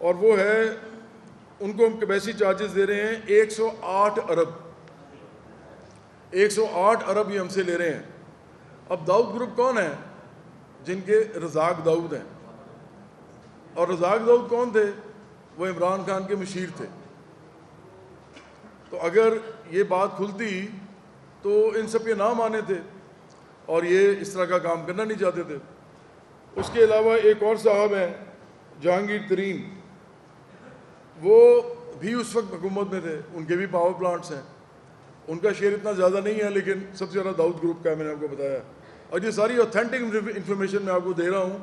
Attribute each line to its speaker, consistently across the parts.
Speaker 1: اور وہ ہے ان کو ہم کیپیسٹی چارجز دے رہے ہیں 108 ارب 108 ارب یہ ہم سے لے رہے ہیں. اب داؤد گروپ کون ہے؟ جن کے رزاق داؤد ہیں. اور رزاق داؤد کون تھے؟ وہ عمران خان کے مشیر تھے. تو اگر یہ بات کھلتی تو ان سب کے نام آنے تھے اور یہ اس طرح کا کام کرنا نہیں چاہتے تھے. اس کے علاوہ ایک اور صاحب ہیں جہانگیر ترین، وہ بھی اس وقت حکومت میں تھے، ان کے بھی پاور پلانٹس ہیں. ان کا شیئر اتنا زیادہ نہیں ہے لیکن سب سے زیادہ داؤد گروپ کا ہے، میں نے آپ کو بتایا. اور یہ ساری اوتھینٹک انفارمیشن میں آپ کو دے رہا ہوں.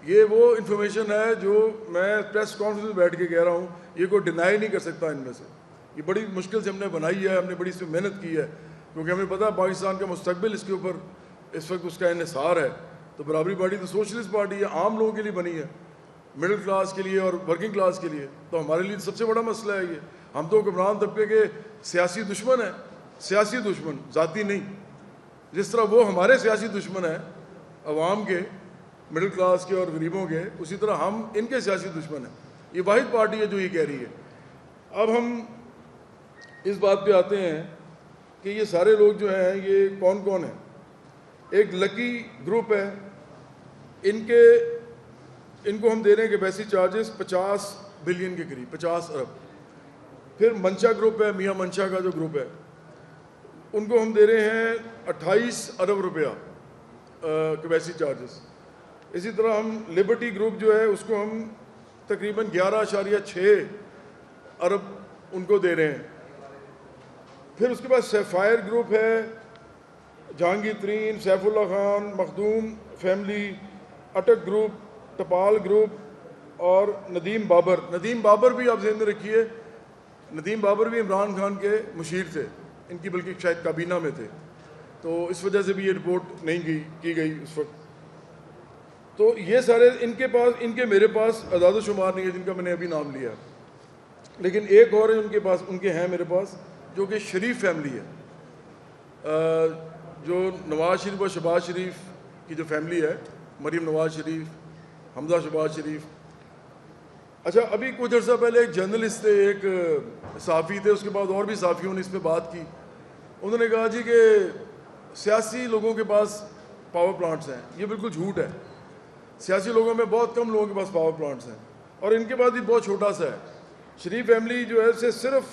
Speaker 1: یہ وہ انفارمیشن ہے جو میں پریس کانفرنس میں بیٹھ کے کہہ رہا ہوں، یہ کوئی ڈینائی نہیں کر سکتا ان میں سے. یہ بڑی مشکل سے ہم نے بنائی ہے، ہم نے بڑی اس میں محنت کی ہے، کیونکہ ہمیں پتہ ہے پاکستان کا مستقبل اس کے اوپر اس وقت اس کا انحصار ہے. تو برابری پارٹی تو سوشلسٹ پارٹی ہے، عام لوگوں کے لیے بنی ہے، مڈل کلاس کے لیے اور ورکنگ کلاس کے لیے. تو ہمارے لیے سب سے بڑا مسئلہ ہے یہ. ہم تو حکمران طبقے کے سیاسی دشمن ہیں، سیاسی دشمن، ذاتی نہیں. جس طرح وہ ہمارے سیاسی دشمن ہیں عوام کے، مڈل کلاس کے اور غریبوں کے، اسی طرح ہم ان کے سیاسی دشمن ہیں. یہ واحد پارٹی ہے جو یہ کہہ رہی ہے. اب ہم اس بات پہ آتے ہیں کہ یہ سارے لوگ جو ہیں یہ کون کون ہیں. ایک لکی گروپ ہے، ان کو ہم دے رہے ہیں کیپیسٹی چارجز 50 بلین کے قریب، 50 ارب. پھر منشا گروپ ہے، میاں منشا کا جو گروپ ہے، ان کو ہم دے رہے ہیں 28 ارب روپیہ کیپیسٹی چارجز. اسی طرح ہم لبرٹی گروپ جو ہے اس کو ہم تقریباً 11.6 ارب ان کو دے رہے ہیں. پھر اس کے بعد سیفائر گروپ ہے، جہانگیر ترین، سیف اللہ خان، مخدوم فیملی، اٹک گروپ، ٹپال گروپ اور ندیم بابر. ندیم بابر بھی آپ ذہن میں رکھیے، ندیم بابر بھی عمران خان کے مشیر تھے، ان کی بلکہ شاید کابینہ میں تھے. تو اس وجہ سے بھی یہ رپورٹ نہیں کی گئی اس وقت. تو یہ سارے ان کے میرے پاس اعداد و شمار نہیں ہے جن کا میں نے ابھی نام لیا. لیکن ایک اور ہے ان کے ہیں میرے پاس، جو کہ شریف فیملی ہے، جو نواز شریف اور شہباز شریف کی جو فیملی ہے، مریم نواز شریف، حمزہ شہباز شریف. اچھا، ابھی کچھ عرصہ پہلے ایک جرنلسٹ تھے، ایک صحافی تھے، اس کے بعد اور بھی صحافیوں نے اس پہ بات کی. انہوں نے کہا جی کہ سیاسی لوگوں کے پاس پاور پلانٹس ہیں. یہ بالکل جھوٹ ہے. سیاسی لوگوں میں بہت کم لوگوں کے پاس پاور پلانٹس ہیں، اور ان کے پاس بھی بہت چھوٹا سا ہے. شریف فیملی جو ہے صرف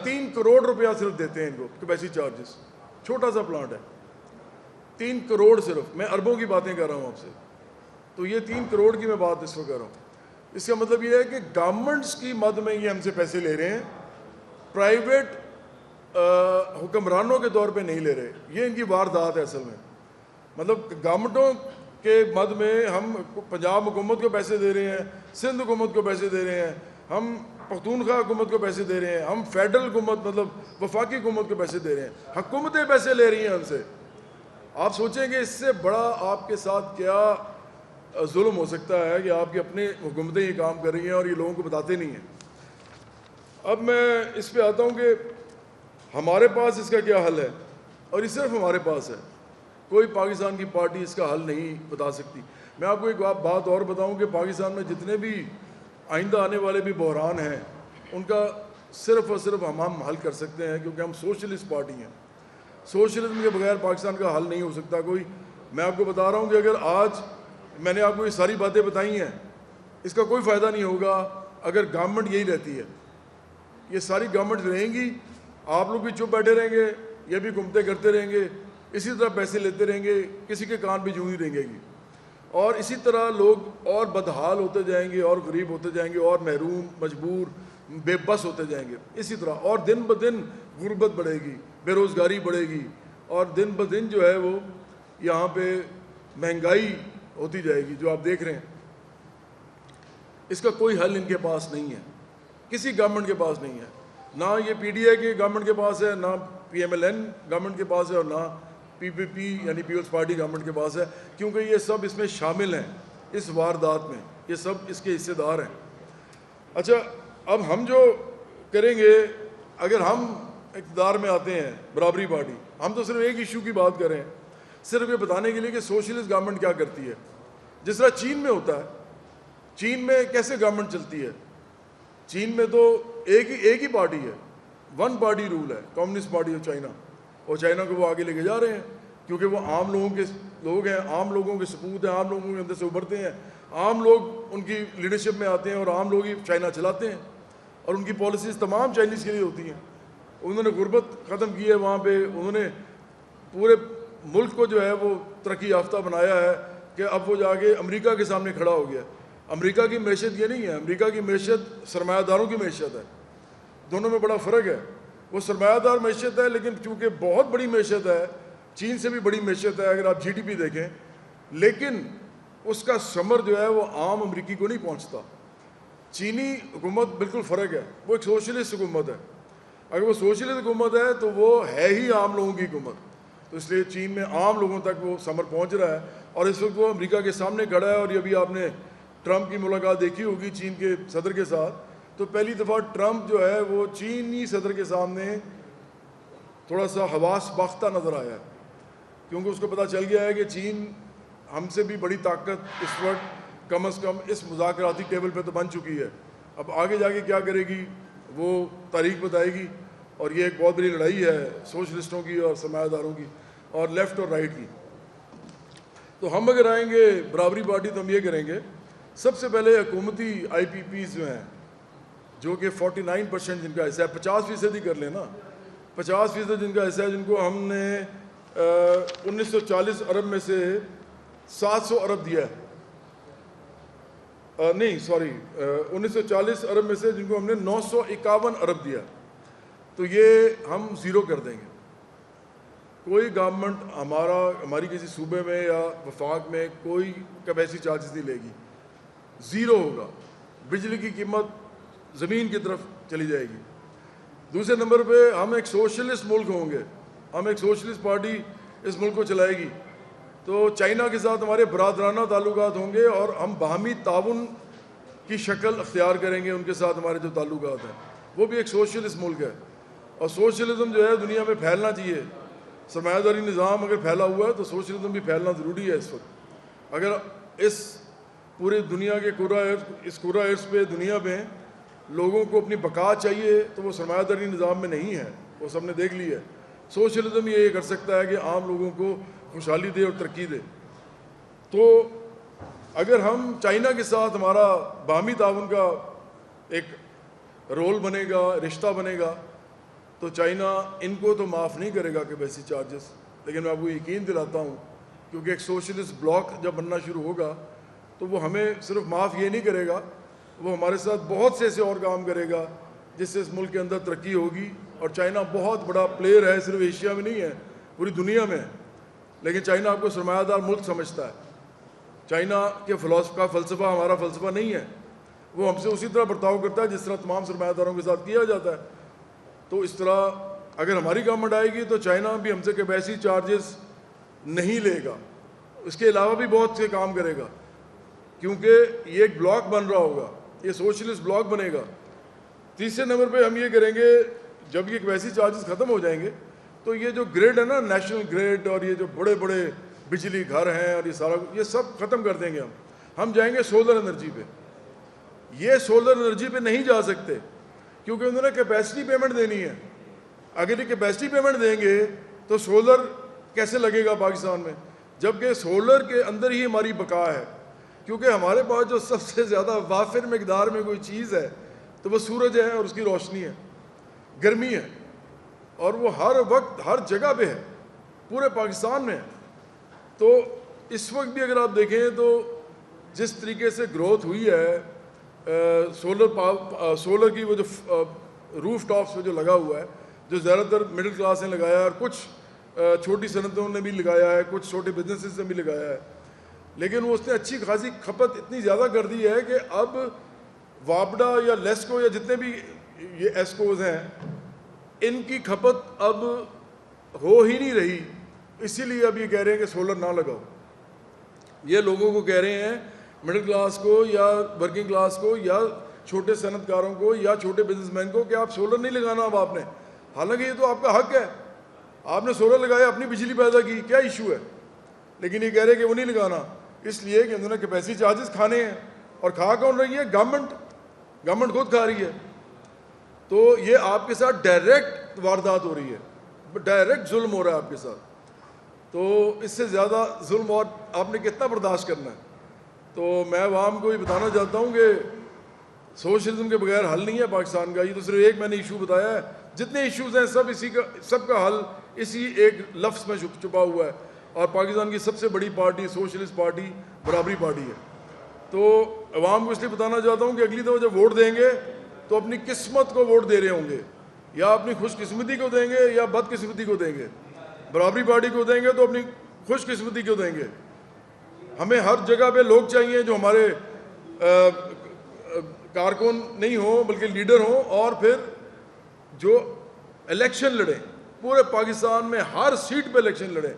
Speaker 1: 3 کروڑ روپیہ صرف دیتے ہیں ان کو کیپیسٹی چارجز. چھوٹا سا پلانٹ ہے، 3 کروڑ صرف. میں اربوں کی باتیں کر رہا ہوں آپ سے. تو یہ 3 کروڑ کی میں بات اس وقت کر رہا ہوں. اس کا مطلب یہ ہے کہ گورنمنٹس کی مد میں یہ ہم سے پیسے لے رہے ہیں، پرائیویٹ حکمرانوں کے طور پہ نہیں لے رہے. یہ ان کی واردات ہے اصل میں. مطلب گورنمنٹوں کے مد میں ہم پنجاب حکومت کو پیسے دے رہے ہیں، سندھ حکومت کو پیسے دے رہے ہیں، ہم پختونخوا حکومت کو پیسے دے رہے ہیں، ہم فیڈرل حکومت مطلب وفاقی حکومت کو پیسے دے رہے ہیں. حکومتیں پیسے لے رہی ہیں ہم سے. آپ سوچیں کہ اس سے بڑا آپ کے ساتھ کیا ظلم ہو سکتا ہے کہ آپ کی اپنی حکومتیں یہ کام کر رہی ہیں اور یہ لوگوں کو بتاتے نہیں ہیں. اب میں اس پہ آتا ہوں کہ ہمارے پاس اس کا کیا حل ہے، اور یہ صرف ہمارے پاس ہے. کوئی پاکستان کی پارٹی اس کا حل نہیں بتا سکتی. میں آپ کو ایک بات اور بتاؤں کہ پاکستان میں جتنے بھی آئندہ آنے والے بھی بحران ہیں ان کا صرف اور صرف ہم حل کر سکتے ہیں، کیونکہ ہم سوشلسٹ پارٹی ہیں. سوشلزم کے بغیر پاکستان کا حل نہیں ہو سکتا کوئی. میں آپ کو بتا رہا ہوں کہ اگر آج میں نے آپ کو یہ ساری باتیں بتائی ہیں، اس کا کوئی فائدہ نہیں ہوگا اگر گورنمنٹ یہی رہتی ہے. یہ ساری گورنمنٹ رہیں گی، آپ لوگ بھی چپ بیٹھے رہیں گے، یہ بھی گھومتے کرتے رہیں گے، اسی طرح پیسے لیتے رہیں گے، کسی کے کان بھی جوں ہی رہیں گی. اور اسی طرح لوگ اور بدحال ہوتے جائیں گے، اور غریب ہوتے جائیں گے، اور محروم، مجبور، بے بس ہوتے جائیں گے اسی طرح. اور دن بدن غربت بڑھے گی، بے روزگاری بڑھے گی، اور دن بدن جو ہے وہ یہاں پہ مہنگائی ہوتی جائے گی جو آپ دیکھ رہے ہیں. اس کا کوئی حل ان کے پاس نہیں ہے، کسی گورنمنٹ کے پاس نہیں ہے. نہ یہ پی ڈی آئی کے گورنمنٹ کے پاس ہے، نہ P M L N government کے پاس ہے، اور نہ پی پی پی یعنی پیپلز پارٹی گورنمنٹ کے پاس ہے، کیونکہ یہ سب اس میں شامل ہیں، اس واردات میں یہ سب اس کے حصے دار ہیں. اچھا، اب ہم جو کریں گے، اگر ہم اقتدار میں آتے ہیں برابری پارٹی، ہم تو صرف ایک ایشو کی بات کریں، صرف یہ بتانے کے لیے کہ سوشلسٹ گورنمنٹ کیا کرتی ہے. جس طرح چین میں ہوتا ہے. چین میں کیسے گورنمنٹ چلتی ہے؟ چین میں تو ایک ہی پارٹی ہے, ون پارٹی رول ہے, کمیونسٹ پارٹی آف چائنا, اور چائنا کو وہ آگے لے کے جا رہے ہیں کیونکہ وہ عام لوگوں کے لوگ ہیں, عام لوگوں کے سپوت ہیں, عام لوگوں کے اندر سے ابھرتے ہیں, عام لوگ ان کی لیڈرشپ میں آتے ہیں اور عام لوگ ہی چائنا چلاتے ہیں, اور ان کی پالیسیز تمام چائنیز کے لیے ہوتی ہیں. انہوں نے غربت ختم کی ہے وہاں پہ, انہوں نے پورے ملک کو جو ہے وہ ترقی یافتہ بنایا ہے کہ اب وہ جا کے امریکہ کے سامنے کھڑا ہو گیا. امریکہ کی معیشت یہ نہیں ہے, امریکہ کی معیشت سرمایہ داروں کی معیشت ہے. دونوں میں بڑا فرق ہے. وہ سرمایہ دار معیشت ہے لیکن چونکہ بہت بڑی معیشت ہے, چین سے بھی بڑی معیشت ہے اگر آپ جی ڈی پی دیکھیں, لیکن اس کا ثمر جو ہے وہ عام امریکی کو نہیں پہنچتا. چینی حکومت بالکل فرق ہے, وہ ایک سوشلسٹ حکومت ہے. اگر وہ سوشلسٹ حکومت ہے تو وہ ہے ہی عام لوگوں کی حکومت, تو اس لیے چین میں عام لوگوں تک وہ ثمر پہنچ رہا ہے. اور اس وقت وہ امریکہ کے سامنے کھڑا ہے. اور یہ بھی آپ نے ٹرمپ کی ملاقات دیکھی ہوگی چین کے صدر کے ساتھ, تو پہلی دفعہ ٹرمپ جو ہے وہ چینی صدر کے سامنے تھوڑا سا حواس باختہ نظر آیا ہے, کیونکہ اس کو پتہ چل گیا ہے کہ چین ہم سے بھی بڑی طاقت اس وقت کم از کم اس مذاکراتی ٹیبل پہ تو بن چکی ہے. اب آگے جا کے کیا کرے گی وہ تاریخ بتائے گی. اور یہ ایک بہت بڑی لڑائی ہے سوشلسٹوں کی اور سرمایہ داروں کی, اور لیفٹ اور رائٹ کی. تو ہم اگر آئیں گے برابری پارٹی تو ہم یہ کریں گے, سب سے پہلے حکومتی آئی پی پیز جو ہیں جو کہ 49% جن کا حصہ ہے, 50% ہی کر لیں نا, 50% جن کا حصہ ہے, جن کو ہم نے 1940 ارب میں سے 700 ارب دیا ہے, نہیں سوری 1940 ارب میں سے جن کو ہم نے 951 ارب دیا, تو یہ ہم زیرو کر دیں گے. کوئی گورنمنٹ ہماری کسی صوبے میں یا وفاق میں کوئی کیپیسٹی چارجز نہیں لے گی, زیرو ہوگا. بجلی کی قیمت زمین کی طرف چلی جائے گی. دوسرے نمبر پہ ہم ایک سوشلسٹ ملک ہوں گے, ہم ایک سوشلسٹ پارٹی اس ملک کو چلائے گی. تو چائنا کے ساتھ ہمارے برادرانہ تعلقات ہوں گے اور ہم باہمی تعاون کی شکل اختیار کریں گے ان کے ساتھ. ہمارے جو تعلقات ہیں وہ بھی ایک سوشلسٹ ملک ہے, اور سوشلزم جو ہے دنیا میں پھیلنا چاہیے. سرمایہ داری نظام اگر پھیلا ہوا ہے تو سوشلزم بھی پھیلنا ضروری ہے اس وقت. اگر اس پوری دنیا کے کورا ارض پہ دنیا میں لوگوں کو اپنی بقا چاہیے تو وہ سرمایہ داری نظام میں نہیں ہے, وہ سب نے دیکھ لی ہے. سوشلزم یہ کر سکتا ہے کہ عام لوگوں کو خوشحالی دے اور ترقی دے. تو اگر ہم چائنا کے ساتھ ہمارا باہمی تعاون کا ایک رول بنے گا, رشتہ بنے گا, تو چائنا ان کو تو معاف نہیں کرے گا کیپیسٹی چارجز. لیکن میں آپ کو یقین دلاتا ہوں کیونکہ ایک سوشلسٹ بلاک جب بننا شروع ہوگا تو وہ ہمیں صرف معاف یہ نہیں کرے گا, وہ ہمارے ساتھ بہت سے ایسے اور کام کرے گا جس سے اس ملک کے اندر ترقی ہوگی. اور چائنا بہت بڑا پلیئر ہے, صرف ایشیا میں نہیں ہے پوری دنیا میں. لیکن چائنا آپ کو سرمایہ دار ملک سمجھتا ہے. چائنا کے کا فلسفہ ہمارا فلسفہ نہیں ہے. وہ ہم سے اسی طرح برتاؤ کرتا ہے جس طرح تمام سرمایہ داروں کے ساتھ کیا جاتا ہے. تو اس طرح اگر ہماری گورنمنٹ آئے گی تو چائنا بھی ہم سے کیپیسٹی چارجز نہیں لے گا, اس کے علاوہ بھی بہت سے کام کرے گا, کیونکہ یہ ایک بلاک بن رہا ہوگا, یہ سوشلسٹ بلاک بنے گا. تیسرے نمبر پہ ہم یہ کریں گے جب یہ کیپیسٹی چارجز ختم ہو جائیں گے تو یہ جو گریڈ ہے نا, نیشنل گریڈ, اور یہ جو بڑے بڑے بجلی گھر ہیں اور یہ سارا یہ سب ختم کر دیں گے. ہم جائیں گے سولر انرجی پہ. یہ سولر انرجی پہ نہیں جا سکتے کیونکہ انہوں نے کیپیسٹی پیمنٹ دینی ہے. اگر یہ کیپیسٹی پیمنٹ دیں گے تو سولر کیسے لگے گا پاکستان میں, جبکہ سولر کے اندر ہی ہماری بقا ہے. کیونکہ ہمارے پاس جو سب سے زیادہ وافر مقدار میں کوئی چیز ہے تو وہ سورج ہے اور اس کی روشنی ہے, گرمی ہے, اور وہ ہر وقت ہر جگہ پہ ہے, پورے پاکستان میں. تو اس وقت بھی اگر آپ دیکھیں تو جس طریقے سے گروتھ ہوئی ہے سولر کی, وہ جو روف ٹاپس پہ جو لگا ہوا ہے, جو زیادہ تر مڈل کلاس نے لگایا ہے, اور کچھ چھوٹی صنعتوں نے بھی لگایا ہے, کچھ چھوٹے بزنسز نے بھی لگایا ہے. لیکن وہ اس نے اچھی خاصی کھپت اتنی زیادہ کر دی ہے کہ اب وابڈا یا لیسکو یا جتنے بھی یہ ایسکوز ہیں ان کی کھپت اب ہو ہی نہیں رہی. اسی لیے اب یہ کہہ رہے ہیں کہ سولر نہ لگاؤ. یہ لوگوں کو کہہ رہے ہیں, مڈل کلاس کو یا ورکنگ کلاس کو یا چھوٹے صنعت کاروں کو یا چھوٹے بزنس مین کو, کہ آپ سولر نہیں لگانا اب آپ نے. حالانکہ یہ تو آپ کا حق ہے, آپ نے سولر لگایا, اپنی بجلی پیدا کی, کیا ایشو ہے. لیکن یہ کہہ رہے کہ وہ نہیں لگانا. اس لیے کہ انہوں نے کیپیسٹی چارجز کھانے ہیں، اور کھا کون رہی ہے؟ گورنمنٹ خود کھا رہی ہے. تو یہ آپ کے ساتھ ڈائریکٹ واردات ہو رہی ہے، ڈائریکٹ ظلم ہو رہا ہے آپ کے ساتھ. تو اس سے زیادہ ظلم اور آپ نے کتنا برداشت کرنا ہے؟ تو میں عوام کو یہ بتانا چاہتا ہوں کہ سوشلزم کے بغیر حل نہیں ہے پاکستان کا. یہ تو صرف ایک میں نے ایشو بتایا ہے، جتنے ایشوز ہیں سب کا حل اسی ایک لفظ میں چھپا ہوا ہے. اور پاکستان کی سب سے بڑی پارٹی سوشلسٹ پارٹی برابری پارٹی ہے. تو عوام کو اس لیے بتانا چاہتا ہوں کہ اگلی دفعہ جب ووٹ دیں گے تو اپنی قسمت کو ووٹ دے رہے ہوں گے، یا اپنی خوش قسمتی کو دیں گے یا بد قسمتی کو دیں گے. برابری پارٹی کو دیں گے تو اپنی خوش قسمتی کو دیں گے. ہمیں ہر جگہ پہ لوگ چاہیے جو ہمارے کارکن نہیں ہوں بلکہ لیڈر ہوں، اور پھر جو الیکشن لڑیں پورے پاکستان میں، ہر سیٹ پہ الیکشن لڑیں،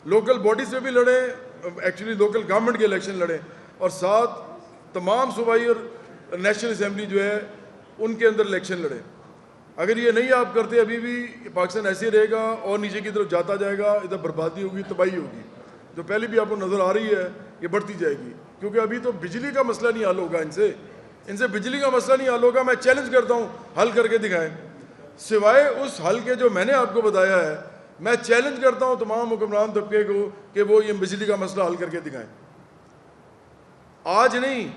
Speaker 1: لوکل باڈی سے بھی لڑیں، ایکچولی لوکل گورنمنٹ کے الیکشن لڑیں، اور ساتھ تمام صوبائی اور نیشنل اسمبلی جو ہے ان کے اندر الیکشن لڑیں. اگر یہ نہیں آپ کرتے ابھی بھی پاکستان ایسے ہی رہے گا اور نیچے کی طرف جاتا جائے گا، ادھر بربادی ہوگی، تباہی ہوگی. جو پہلے بھی آپ کو نظر آ رہی ہے یہ بڑھتی جائے گی، کیونکہ ابھی تو بجلی کا مسئلہ نہیں حل ہوگا ان سے بجلی کا مسئلہ نہیں حل ہوگا. میں چیلنج کرتا ہوں حل کر کے دکھائیں، سوائے اس حل کے جو میں نے آپ کو بتایا ہے. میں چیلنج کرتا ہوں تمام حکمران طبقے کو کہ وہ یہ بجلی کا مسئلہ حل کر کے دکھائیں. آج نہیں،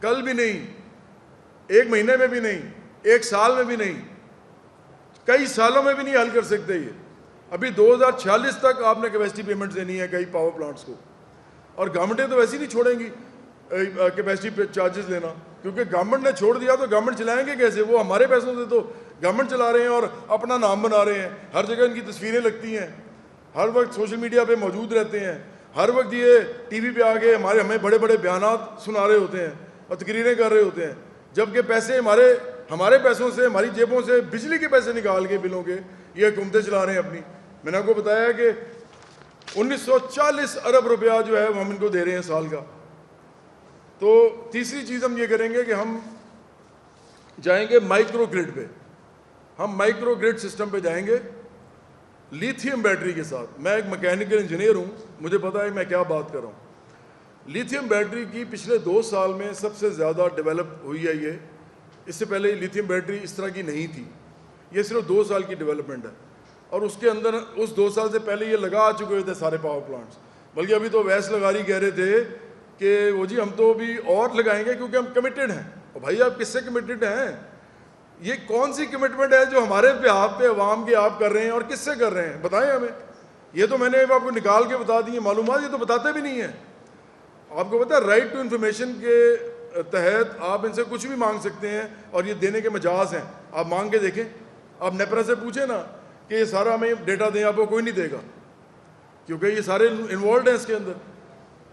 Speaker 1: کل بھی نہیں، ایک مہینے میں بھی نہیں، ایک سال میں بھی نہیں، کئی سالوں میں بھی نہیں حل کر سکتے. یہ ابھی 2046 تک آپ نے کیپیسٹی پیمنٹ دینی ہے کئی پاور پلانٹس کو، اور گورنمنٹیں تو ویسے ہی نہیں چھوڑیں گی کیپیسٹی چارجز لینا، کیونکہ گورنمنٹ نے چھوڑ دیا تو گورنمنٹ چلائیں گے کیسے؟ وہ ہمارے پیسوں سے تو گورنمنٹ چلا رہے ہیں اور اپنا نام بنا رہے ہیں. ہر جگہ ان کی تصویریں لگتی ہیں، ہر وقت سوشل میڈیا پہ موجود رہتے ہیں، ہر وقت یہ ٹی وی پہ آ کے ہمیں بڑے بڑے بیانات سنا رہے ہوتے ہیں اور تقریریں کر رہے ہوتے ہیں، جبکہ پیسے ہمارے پیسوں سے، ہماری جیبوں سے بجلی کے پیسے نکال کے بلوں کے یہ حکومتیں چلا رہے ہیں اپنی. میں نے آپ کو بتایا کہ 1940 ارب روپیہ جو ہے وہ ہم ان کو دے رہے ہیں سال کا. تو تیسری چیز ہم یہ کریں گے کہ ہم جائیں گے مائکرو گرڈ پہ. ہم مائکرو گرڈ سسٹم پہ جائیں گے لیتھیم بیٹری کے ساتھ. میں ایک میکینیکل انجینئر ہوں، مجھے پتا ہے میں کیا بات کر رہا ہوں. لیتھیم بیٹری کی پچھلے 2 سال میں سب سے زیادہ ڈیولپ ہوئی ہے یہ. اس سے پہلے لیتھیم بیٹری اس طرح کی نہیں تھی، یہ صرف 2 سال کی ڈیولپمنٹ ہے. اور اس کے اندر اس 2 سال سے پہلے یہ لگا آ چکے تھے سارے پاور پلانٹس. بلکہ ابھی تو ویس لگاری کہہ رہے تھے کہ وہ جی ہم تو ابھی اور لگائیں گے کیونکہ ہم کمیٹڈ ہیں. اور بھائی آپ کس سے کمیٹڈ ہیں؟ یہ کون سی کمٹمنٹ ہے جو ہمارے پہ آپ پہ عوام کے آپ کر رہے ہیں، اور کس سے کر رہے ہیں؟ بتائیں ہمیں. یہ تو میں نے آپ کو نکال کے بتا دی ہیں معلومات، یہ تو بتاتے بھی نہیں ہیں. آپ کو پتہ ہے رائٹ ٹو انفارمیشن کے تحت آپ ان سے کچھ بھی مانگ سکتے ہیں، اور یہ دینے کے مجاز ہیں. آپ مانگ کے دیکھیں، آپ نیپرا سے پوچھیں نا کہ یہ سارا ہمیں ڈیٹا دیں، آپ کو کوئی نہیں دے گا، کیونکہ یہ سارے انوالوڈ ہیں اس کے اندر.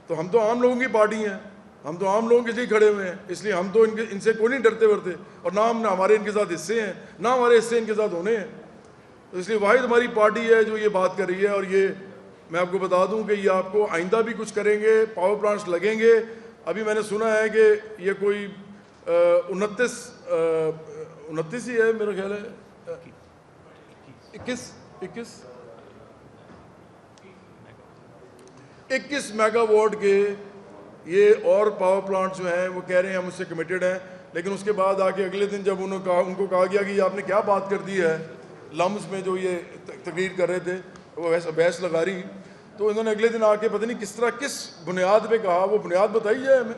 Speaker 1: تو ہم تو عام لوگوں کی پارٹی ہیں، ہم تو عام لوگوں کے لیے کھڑے ہوئے ہیں، اس لیے ہم تو ان سے کوئی نہیں ڈرتے ورتے، اور نہ ہمارے ان کے ساتھ حصے ہیں، نہ ہمارے حصے ان کے ساتھ ہونے ہیں. تو اس لیے واحد ہماری پارٹی ہے جو یہ بات کر رہی ہے. اور یہ میں آپ کو بتا دوں کہ یہ آپ کو آئندہ بھی کچھ کریں گے، پاور پلانٹس لگیں گے. ابھی میں نے سنا ہے کہ یہ کوئی 29 ہی ہے میرا خیال ہے، 21 میگا واٹ کے یہ اور پاور پلانٹ جو ہیں وہ کہہ رہے ہیں ہم اس سے کمیٹڈ ہیں. لیکن اس کے بعد آ کے اگلے دن جب ان کو کہا گیا کہ یہ آپ نے کیا بات کر دی ہے لمز میں جو یہ تقریر کر رہے تھے وہ بحث لگا رہی، تو انہوں نے اگلے دن آ کے پتہ نہیں کس طرح کس بنیاد پہ کہا، وہ بنیاد بتائی جائے ہمیں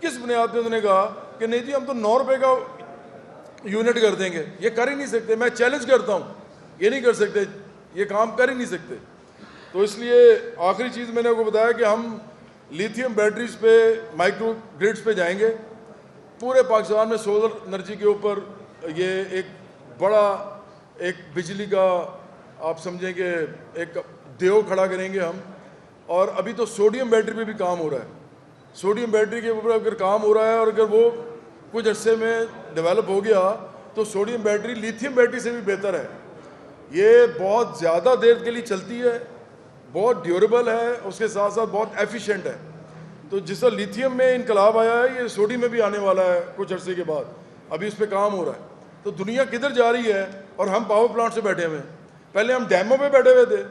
Speaker 1: کس بنیاد پہ انہوں نے کہا کہ نہیں جی ہم تو 9 روپے کا یونٹ کر دیں گے. یہ کر ہی نہیں سکتے. میں چیلنج کرتا ہوں یہ نہیں کر سکتے، یہ کام کر ہی نہیں سکتے. تو اس لیے آخری چیز میں نے آپ کو بتایا کہ ہم لیتھیم بیٹریز پہ، مائکرو گرڈز پہ جائیں گے. پورے پاکستان میں سولر انرجی کے اوپر یہ ایک بڑا ایک بجلی کا آپ سمجھیں کہ ایک دیو کھڑا کریں گے ہم. اور ابھی تو سوڈیم بیٹری پہ بھی کام ہو رہا ہے. سوڈیم بیٹری کے اوپر اگر کام ہو رہا ہے اور اگر وہ کچھ عرصے میں ڈیولپ ہو گیا تو سوڈیم بیٹری لیتھیم بیٹری سے بھی بہتر ہے. یہ بہت زیادہ دیر کے لیے چلتی ہے، بہت ڈیوریبل ہے، اس کے ساتھ ساتھ بہت ایفیشینٹ ہے. تو جس طرح لیتھیم میں انقلاب آیا ہے یہ سوڈیم میں بھی آنے والا ہے کچھ عرصے کے بعد. ابھی اس پہ کام ہو رہا ہے. تو دنیا کدھر جا رہی ہے اور ہم پاور پلانٹ سے بیٹھے ہوئے ہیں. پہلے ہم ڈیموں پہ بیٹھے ہوئے تھے،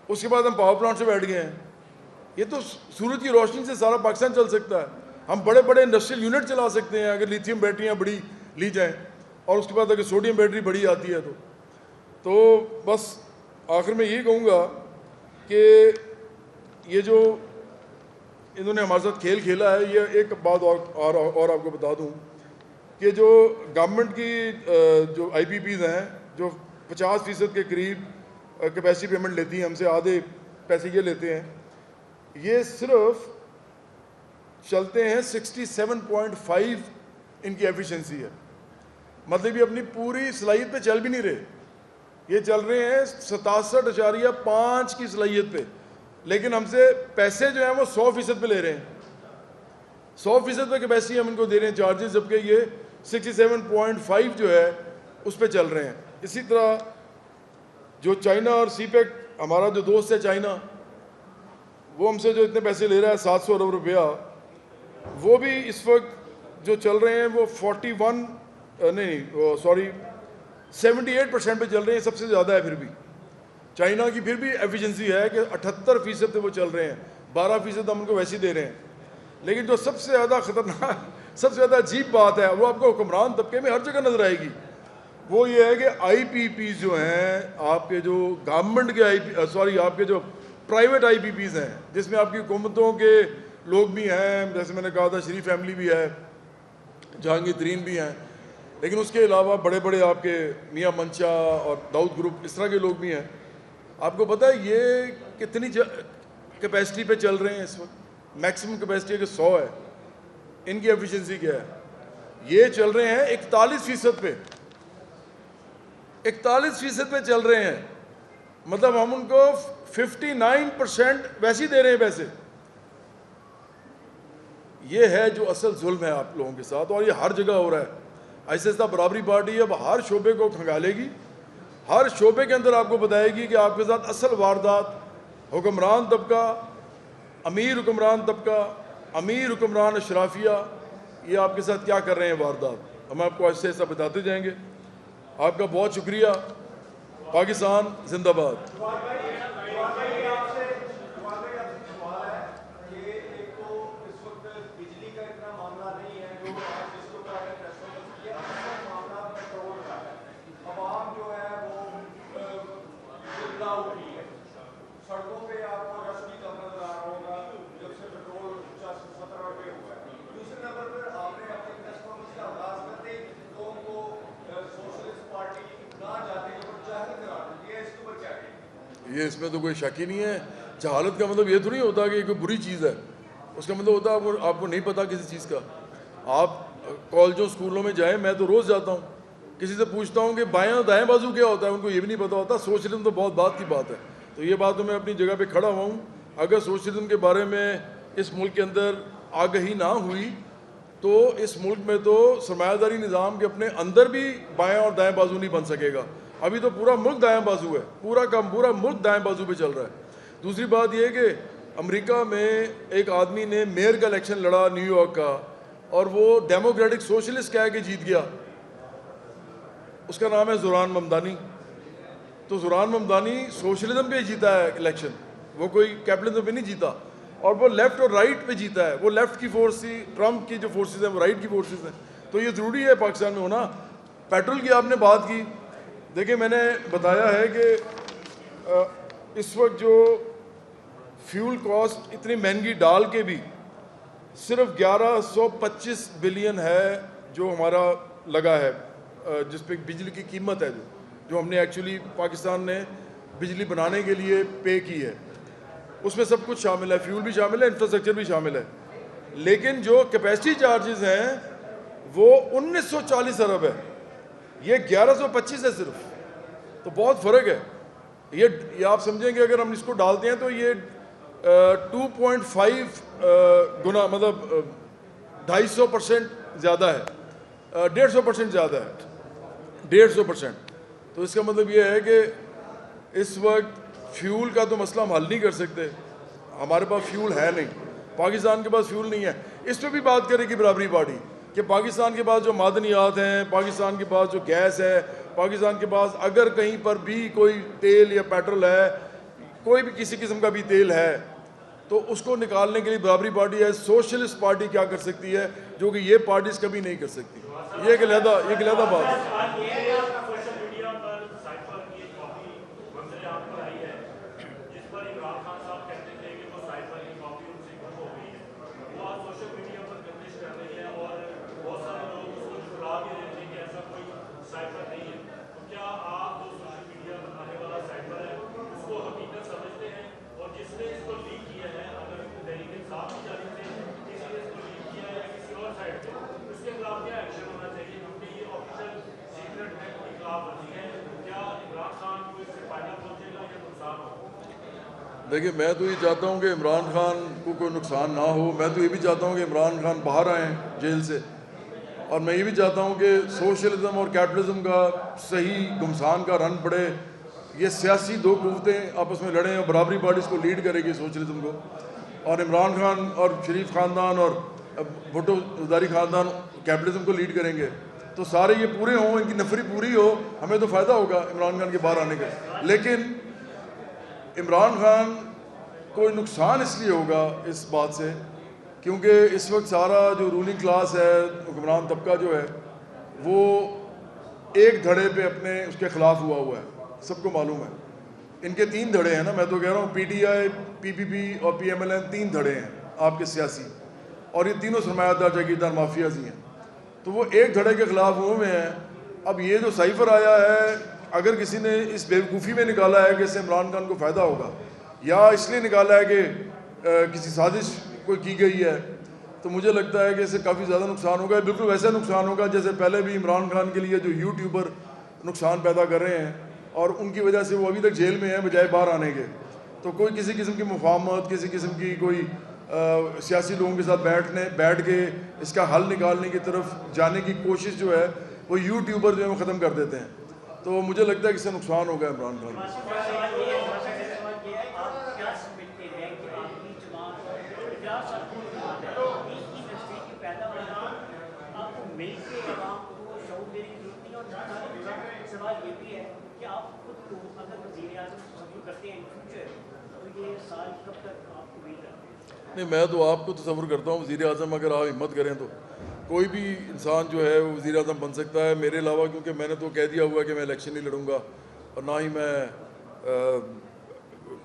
Speaker 1: اس کے بعد ہم پاور پلانٹ سے بیٹھ گئے ہیں. یہ تو سورج کی روشنی سے سارا پاکستان چل سکتا ہے. ہم بڑے بڑے انڈسٹریل یونٹ چلا سکتے ہیں اگر لیتھیم بیٹریاں بڑی لی جائیں, اور اس کے بعد اگر سوڈیم بیٹری بڑی آتی ہے تو بس آخر میں یہی کہوں گا کہ یہ جو انہوں نے ہمارے ساتھ کھیل کھیلا ہے, یہ ایک بات اور آپ کو بتا دوں کہ جو گورنمنٹ کی جو آئی پی پیز ہیں جو 50% کے قریب کیپیسٹی پیمنٹ لیتی ہیں ہم سے, آدھے پیسے یہ لیتے ہیں, یہ صرف چلتے ہیں 67.5 ان کی ایفیشنسی ہے. مطلب یہ اپنی پوری صلاحیت پہ چل بھی نہیں رہے, یہ چل رہے ہیں 67.5 کی صلاحیت پہ, لیکن ہم سے پیسے جو ہیں وہ 100% پہ لے رہے ہیں. 100% پہ کیپیسٹی ہم ان کو دے رہے ہیں چارجز, جبکہ یہ 67.5 جو ہے اس پہ چل رہے ہیں. اسی طرح جو چائنا اور سی پیک, ہمارا جو دوست ہے چائنا, وہ ہم سے جو اتنے پیسے لے رہا ہے 700 ارب روپیہ, وہ بھی اس وقت جو چل رہے ہیں وہ 78% پہ چل رہے ہیں. سب سے زیادہ ہے پھر بھی چائنا کی, پھر بھی ایفیشنسی ہے کہ 78% پہ وہ چل رہے ہیں, 12% ہم ان کو ویسے ہی دے رہے ہیں. لیکن جو سب سے زیادہ خطرناک, سب سے زیادہ عجیب بات ہے, وہ آپ کو حکمران طبقے میں ہر جگہ نظر آئے گی, وہ یہ ہے کہ آئی پی پیز جو ہیں آپ کے, جو گورنمنٹ کے آپ کے جو پرائیویٹ آئی پی پیز ہیں, جس میں آپ کی حکومتوں کے لوگ بھی ہیں, جیسے میں نے کہا تھا شریف فیملی بھی ہے, جہانگیر ترین بھی ہیں, لیکن اس کے علاوہ بڑے بڑے آپ کے میاں منشا اور داؤد گروپ, اس طرح کے لوگ بھی ہیں. آپ کو پتہ ہے یہ کتنی کیپیسٹی پہ چل رہے ہیں اس وقت؟ میکسیمم کیپیسٹی ہے کہ 100 ہے. ان کی ایفیشنسی کیا ہے؟ یہ چل رہے ہیں 41% پہ, 41% پہ چل رہے ہیں. مطلب ہم ان کو 59% ویسے ہی دے رہے ہیں پیسے. یہ ہے جو اصل ظلم ہے آپ لوگوں کے ساتھ, اور یہ ہر جگہ ہو رہا ہے. ایسے ایسا برابری پارٹی اب ہر شعبے کو کھنگالے گی, ہر شعبے کے اندر آپ کو بتائے گی کہ آپ کے ساتھ اصل واردات, حکمران طبقہ, امیر حکمران طبقہ, امیر حکمران اشرافیہ, یہ آپ کے ساتھ کیا کر رہے ہیں واردات. ہم آپ کو ایسے ایسا بتاتے جائیں گے. آپ کا بہت شکریہ. پاکستان زندہ باد. یہ اس میں تو کوئی شک ہی نہیں ہے. جہالت کا مطلب یہ تو نہیں ہوتا کہ یہ کوئی بری چیز ہے, اس کا مطلب ہوتا ہے آپ کو نہیں پتا کسی چیز کا. آپ کالجوں اسکولوں میں جائیں, میں تو روز جاتا ہوں, کسی سے پوچھتا ہوں کہ بائیں دائیں بازو کیا ہوتا ہے, ان کو یہ بھی نہیں پتا ہوتا. سوشلزم تو بہت بات کی بات ہے. تو یہ بات تو میں اپنی جگہ پہ کھڑا ہوا ہوں. اگر سوشلزم کے بارے میں اس ملک کے اندر آگہی نہ ہوئی تو اس ملک میں تو سرمایہ داری نظام کے اپنے اندر بھی بائیں اور دائیں بازو نہیں بن سکے گا. ابھی تو پورا ملک دائیں بازو ہے, پورا ملک دائیں بازو پہ چل رہا ہے. دوسری بات یہ ہے کہ امریکہ میں ایک آدمی نے میئر کا الیکشن لڑا نیو یارک کا, اور وہ ڈیموکریٹک سوشلسٹ کہہ کے جیت گیا. اس کا نام ہے زوران ممدانی. تو زوران ممدانی سوشلزم پہ جیتا ہے الیکشن, وہ کوئی کیپٹلزم پہ نہیں جیتا, اور وہ لیفٹ اور رائٹ پہ جیتا ہے. وہ لیفٹ کی فورس تھی, ٹرمپ کی جو فورسز ہیں وہ رائٹ کی فورسز ہیں. تو یہ ضروری ہے پاکستان میں ہونا. پیٹرول کی آپ نے بات کی, دیکھیں میں نے بتایا ہے کہ اس وقت جو فیول کاسٹ اتنی مہنگی ڈال کے بھی صرف 1125 بلین ہے جو ہمارا لگا ہے, جس پہ بجلی کی قیمت ہے جو ہم نے ایکچولی پاکستان نے بجلی بنانے کے لیے پے کی ہے. اس میں سب کچھ شامل ہے, فیول بھی شامل ہے, انفراسٹرکچر بھی شامل ہے. لیکن جو کیپیسٹی چارجز ہیں وہ 1940 ارب ہے, یہ 1125 ہے صرف. تو بہت فرق ہے. یہ آپ سمجھیں گے اگر ہم اس کو ڈالتے ہیں تو یہ 2.5 گنا, مطلب 250% زیادہ ہے, 150% زیادہ ہے, 150%. تو اس کا مطلب یہ ہے کہ اس وقت فیول کا تو مسئلہ ہم حل نہیں کر سکتے. ہمارے پاس فیول ہے نہیں, پاکستان کے پاس فیول نہیں ہے. اس پہ بھی بات کرے گی برابری پارٹی کہ پاکستان کے پاس جو معدنیات ہیں, پاکستان کے پاس جو گیس ہے, پاکستان کے پاس اگر کہیں پر بھی کوئی تیل یا پیٹرول ہے, کوئی بھی کسی قسم کا بھی تیل ہے, تو اس کو نکالنے کے لیے برابری پارٹی ہے، سوشلسٹ پارٹی کیا کر سکتی ہے جو کہ یہ پارٹیز کبھی نہیں کر سکتی. یہ ایک علیحدہ بات ہے. دیکھیے میں تو یہ چاہتا ہوں کہ عمران خان کو کوئی نقصان نہ ہو. میں تو یہ بھی چاہتا ہوں کہ عمران خان باہر آئیں جیل سے، اور میں یہ بھی چاہتا ہوں کہ سوشلزم اور کیپٹلزم کا صحیح گمسان کا رن پڑے. یہ سیاسی دو قوتیں آپس میں لڑیں اور برابری پارٹی اس کو لیڈ کرے گی سوشلزم کو، اور عمران خان اور شریف خاندان اور بھٹو زرداری خاندان کیپٹلزم کو لیڈ کریں گے. تو سارے یہ پورے ہوں، ان کی نفری پوری ہو، ہمیں تو فائدہ ہوگا عمران خان کے باہر آنے کا. لیکن عمران خان کو نقصان اس لیے ہوگا اس بات سے کیونکہ اس وقت سارا جو رولنگ کلاس ہے، حکمران طبقہ جو ہے، وہ ایک دھڑے پہ اپنے اس کے خلاف ہوا ہے. سب کو معلوم ہے ان کے 3 دھڑے ہیں نا. میں تو کہہ رہا ہوں پی ٹی آئی، پی پی پی اور پی ایم ایل این 3 دھڑے ہیں آپ کے سیاسی، اور یہ تینوں سرمایہ دار جاگیردار مافیاز ہی ہیں. تو وہ ایک دھڑے کے خلاف ہوئے ہیں. اب یہ جو سائفر آیا ہے، اگر کسی نے اس بیوقوفی میں نکالا ہے کہ اس سے عمران خان کو فائدہ ہوگا، یا اس لیے نکالا ہے کہ کسی سازش کوئی کی گئی ہے، تو مجھے لگتا ہے کہ اس سے کافی زیادہ نقصان ہوگا. بالکل ویسا نقصان ہوگا جیسے پہلے بھی عمران خان کے لیے جو یوٹیوبر نقصان پیدا کر رہے ہیں اور ان کی وجہ سے وہ ابھی تک جیل میں ہیں بجائے باہر آنے کے. تو کوئی کسی قسم کی مفاہمت، کسی قسم کی کوئی سیاسی لوگوں کے ساتھ بیٹھ کے اس کا حل نکالنے کی طرف جانے کی کوشش جو ہے وہ یوٹیوبر جو ہے وہ ختم کر دیتے ہیں. تو مجھے لگتا ہے کہ اس سے نقصان ہوگا عمران خان. نہیں، میں تو آپ کو تصور کرتا ہوں وزیر اعظم اگر آپ ہمت کریں تو کوئی بھی انسان جو ہے وہ وزیر اعظم بن سکتا ہے میرے علاوہ، کیونکہ میں نے تو کہہ دیا ہوا ہے کہ میں الیکشن نہیں لڑوں گا اور نہ ہی میں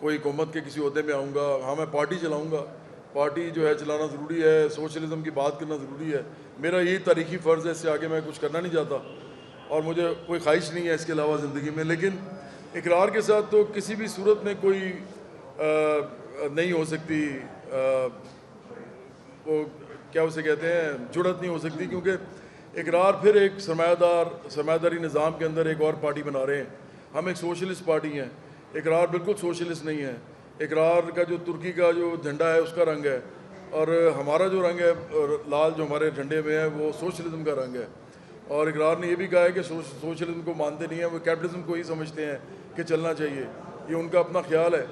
Speaker 1: کوئی حکومت کے کسی عہدے میں آؤں گا. ہاں میں پارٹی چلاؤں گا، پارٹی جو ہے چلانا ضروری ہے، سوشلزم کی بات کرنا ضروری ہے. میرا یہی تاریخی فرض ہے، اس سے آگے میں کچھ کرنا نہیں چاہتا اور مجھے کوئی خواہش نہیں ہے اس کے علاوہ زندگی میں. لیکن اقرار کے ساتھ تو کسی بھی صورت میں کوئی نہیں ہو سکتی، وہ کیا اسے کہتے ہیں، جرات نہیں ہو سکتی، کیونکہ اقرار پھر ایک سرمایہ داری نظام کے اندر ایک اور پارٹی بنا رہے ہیں. ہم ایک سوشلسٹ پارٹی ہیں، اقرار بالکل سوشلسٹ نہیں ہے. اقرار کا جو ترکی کا جو جھنڈا ہے اس کا رنگ ہے، اور ہمارا جو رنگ ہے لال جو ہمارے جھنڈے میں ہے وہ سوشلزم کا رنگ ہے. اور اقرار نے یہ بھی کہا ہے کہ سوشلزم کو مانتے نہیں ہیں، وہ کیپٹلزم کو ہی سمجھتے ہیں کہ چلنا چاہیے. یہ ان کا اپنا خیال ہے.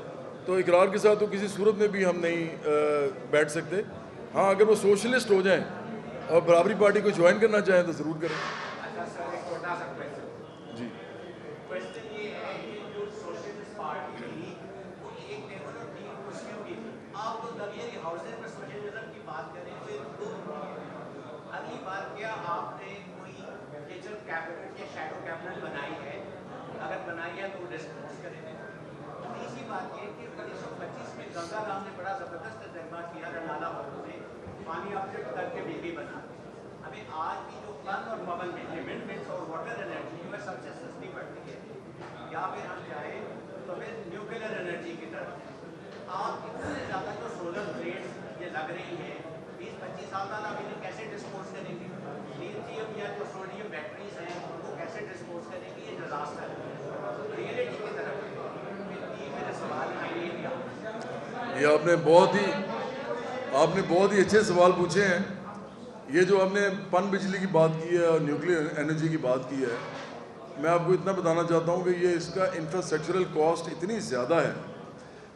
Speaker 1: تو اقرار کے ساتھ تو کسی صورت میں بھی ہم نہیں بیٹھ سکتے. ہاں اگر وہ سوشلسٹ ہو جائیں اور برابری پارٹی کو جوائن کرنا چاہیں تو ضرور کریں. جی
Speaker 2: پانی آپ سے کر کے بجلی بنا. ہمیں آج کی جو فن اور پون ہے، ونڈ ملس اور واٹر انرجی جو ہے سب سے سستی پڑتی ہے، یا پھر ہم چاہیں تو پھر نیوکلیر انرجی کی طرف. آپ اتنے زیادہ جو سولر پلیٹس یہ لگ رہی ہیں 20-25 سال بعد آپ انہیں کیسے ڈسپوز کریں گے؟ لیتھیم یا جو سوڈیم بیٹریز ہیں ان کو کیسے ڈسپوز کریں گے؟ یہ ڈیزاسٹر ہے. ریئلٹی کی طرف میرے سوال
Speaker 1: یہ آپ نے بہت ہی اچھے سوال پوچھے ہیں. یہ جو آپ نے پن بجلی کی بات کی ہے اور نیوکلیر انرجی کی بات کی ہے، میں آپ کو اتنا بتانا چاہتا ہوں کہ یہ اس کا انفراسٹرکچرل کاسٹ اتنی زیادہ ہے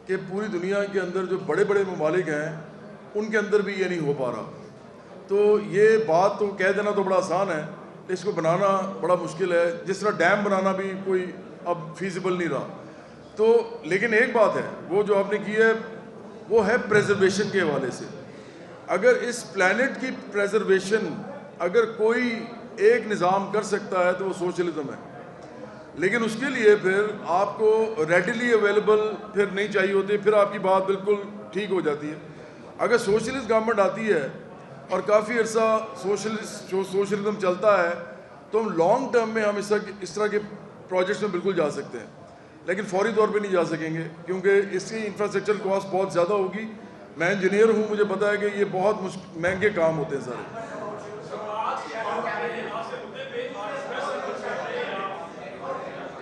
Speaker 1: کہ پوری دنیا کے اندر جو بڑے بڑے ممالک ہیں ان کے اندر بھی یہ نہیں ہو پا رہا. تو یہ بات تو کہہ دینا تو بڑا آسان ہے، اس کو بنانا بڑا مشکل ہے. جس طرح ڈیم بنانا بھی کوئی اب فیزیبل نہیں رہا. تو لیکن ایک بات ہے، وہ جو آپ نے کی ہے وہ ہے پریزرویشن کے حوالے سے. اگر اس پلانٹ کی پریزرویشن اگر کوئی ایک نظام کر سکتا ہے تو وہ سوشلزم ہے. لیکن اس کے لیے پھر آپ کو ریڈیلی اویلیبل پھر نہیں چاہیے ہوتی, پھر آپ کی بات بالکل ٹھیک ہو جاتی ہے. اگر سوشلسٹ گورنمنٹ آتی ہے اور کافی عرصہ سوشلزم چلتا ہے تو ہم لانگ ٹرم میں ہم اس طرح کے پروجیکٹس میں بالکل جا سکتے ہیں, لیکن فوری طور پہ نہیں جا سکیں گے کیونکہ اس کی انفراسٹرکچر کاسٹ بہت زیادہ ہوگی. میں انجینئر ہوں, مجھے پتا ہے کہ یہ بہت مہنگے کام ہوتے ہیں سارے.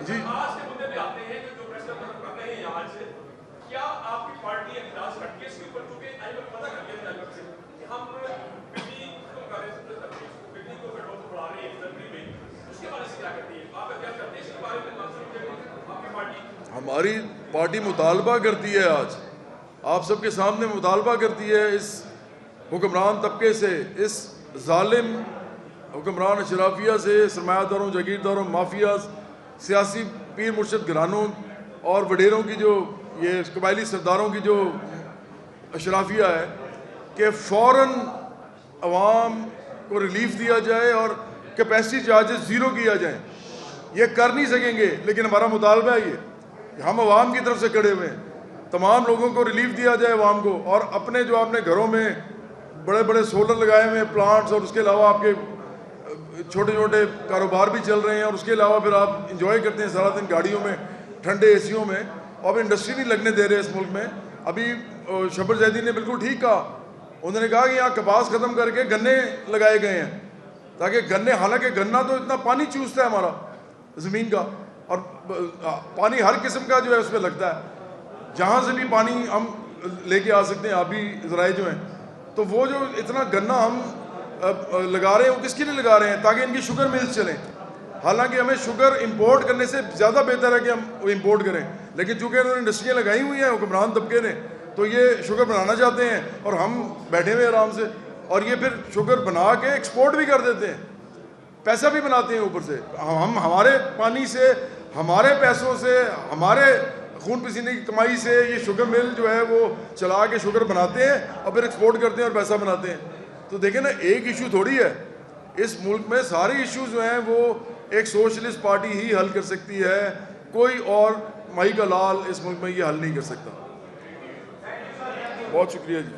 Speaker 1: جی ہماری پارٹی مطالبہ کرتی ہے, آج آپ سب کے سامنے مطالبہ کرتی ہے اس حکمران طبقے سے, اس ظالم حکمران اشرافیہ سے, سرمایہ داروں, جاگیرداروں, مافیاز, سیاسی پیر مرشد گھرانوں اور وڈیروں کی جو یہ قبائلی سرداروں کی جو اشرافیہ ہے کہ فوراً عوام کو ریلیف دیا جائے اور کیپیسٹی چارجز زیرو کیا جائیں. یہ کر نہیں سکیں گے, لیکن ہمارا مطالبہ ہے یہ, ہم عوام کی طرف سے کھڑے ہوئے ہیں. تمام لوگوں کو ریلیف دیا جائے عوام کو, اور اپنے جو آپ نے گھروں میں بڑے بڑے سولر لگائے ہوئے پلانٹس, اور اس کے علاوہ آپ کے چھوٹے چھوٹے کاروبار بھی چل رہے ہیں, اور اس کے علاوہ پھر آپ انجوائے کرتے ہیں سارا دن گاڑیوں میں, ٹھنڈے اے سیوں میں, اور انڈسٹری نہیں لگنے دے رہے اس ملک میں. ابھی شبر زیدی نے بالکل ٹھیک کہا, انہوں نے کہا کہ یہاں کپاس ختم کر کے گنے لگائے گئے ہیں تاکہ گنے, حالانکہ گنا تو اتنا پانی چوستا ہے ہمارا زمین کا, اور پانی ہر قسم کا جو ہے اس میں لگتا ہے, جہاں سے بھی پانی ہم لے کے آ سکتے ہیں, آبی ذرائع جو ہیں. تو وہ جو اتنا گنا ہم لگا رہے ہیں وہ کس کے لیے لگا رہے ہیں؟ تاکہ ان کی شوگر ملز چلیں. حالانکہ ہمیں شوگر امپورٹ کرنے سے زیادہ بہتر ہے کہ ہم وہ امپورٹ کریں, لیکن چونکہ انہوں نے انڈسٹریاں لگائی ہوئی ہیں حکمران طبقے نے, تو یہ شوگر بنانا چاہتے ہیں اور ہم بیٹھے ہوئے آرام سے, اور یہ پھر شوگر بنا کے ایکسپورٹ بھی کر دیتے ہیں, پیسہ بھی بناتے ہیں اوپر سے. ہم ہمارے پانی سے, ہمارے پیسوں سے, ہمارے خون پسینے کی کمائی سے یہ شوگر مل جو ہے وہ چلا کے شوگر بناتے ہیں اور پھر ایکسپورٹ کرتے ہیں اور پیسہ بناتے ہیں. تو دیکھیں نا, ایک ایشو تھوڑی ہے اس ملک میں, سارے ایشوز جو ہیں وہ ایک سوشلسٹ پارٹی ہی حل کر سکتی ہے, کوئی اور مائی کا لال اس ملک میں یہ حل نہیں کر سکتا. بہت شکریہ جی.